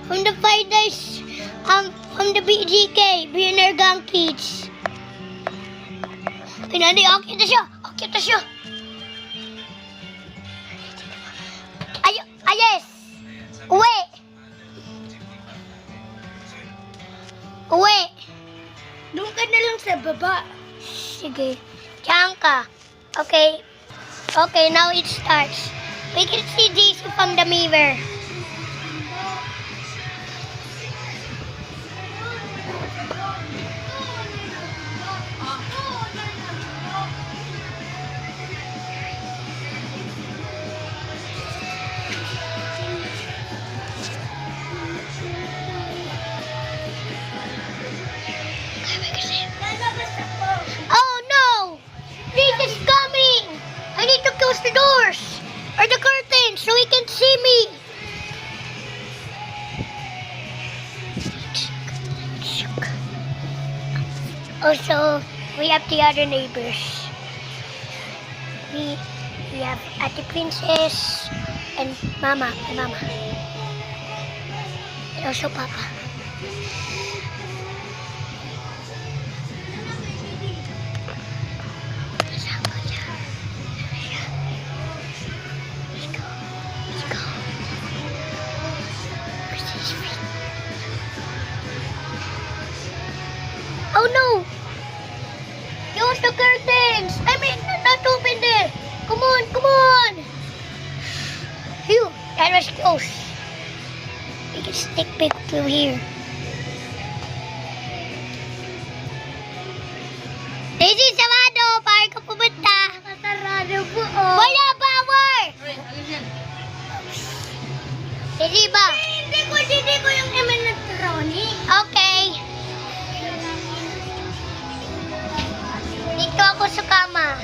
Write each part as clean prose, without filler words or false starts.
from the fighters, from the BGK, Billionaire Gang Kids. Ay, Nani, akit na siya. Yes. Uwi. Doon ka na lang sa baba. Sige. Diyan ka. Okay. Okay, now it starts. We can see JC from the mirror. Oh no! This is coming! I need to close the doors or the curtains so he can see me. Also, we have the other neighbors. We have Ate Princess and Mama. And also Papa. Oh no! Close the curtains! I mean, not open there! Come on! Phew, that was close. We can sneak peek through here. Daisy, sarado! Paano ka pumunta? Nakasarado po, oh. Wala power! Daisy ba? Hindi ko yung electronic. Okay. Dito ako sa kama.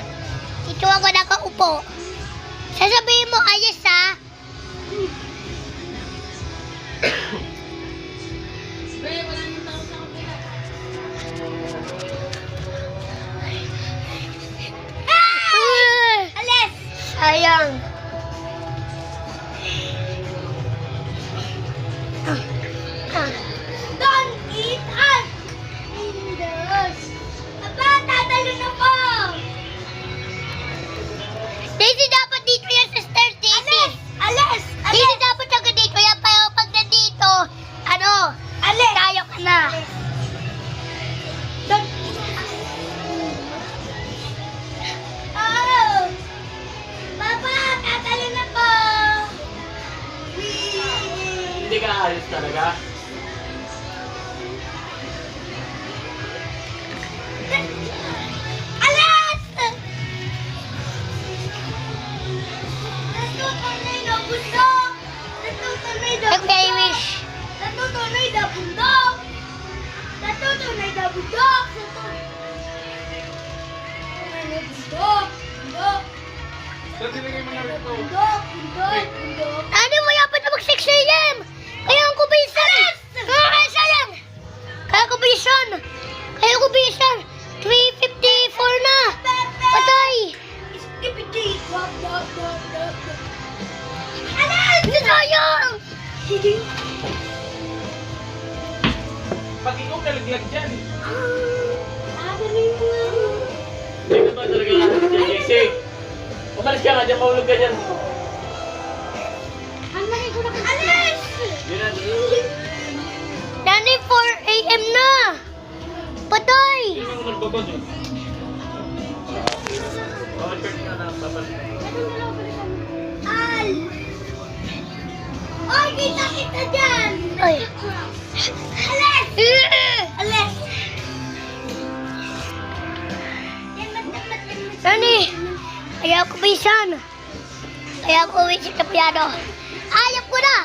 Dito ako nakaupo. Sasabihin mo, ayos ha? Alis! Sayang. Don't eat us! Windows! Aba, tatalo na po! Daisy, dapat dito yan sa stairs, Daisy. Alis! Daisy, dapat ako dito yan. Pero pag nandito, Alis! tayo ka na. Don't eat us! Oh! Papa, tatalo na po! Hindi ka aalis talaga? Alis! Natutunay na bundok! Natutunay na Okay, bundok! wish. Natutunay na bundok! Natutunay na bundok! Natutunay na bundok! Bundok! So, tinigay mo na rin ito. Bundok! Bundok! Ano mo yapat na mag 6 a.m.? Kaya ang kubisan. Sayang. Kaya kubisan. 3:54 na. Patay. Skibidi! Dog! Alis! Sayang. Pag ikaw nalaglag dyan, Agaling mo nga. hindi ka ba talaga aalis dyan, JC? Umalis ka nga dyan, mahulog ka dyan. Ang laki ko na alis! Yan na. Nani, 4 a.m. na. Patay. Sino mo nagbabag eh? Bawal ka na nakapapal. Al! Oy, kita dyan! Ay. Alis! Alis! Nani, kaya kubisan. Kaya ko uwi sa tapiado. Ayap ko na.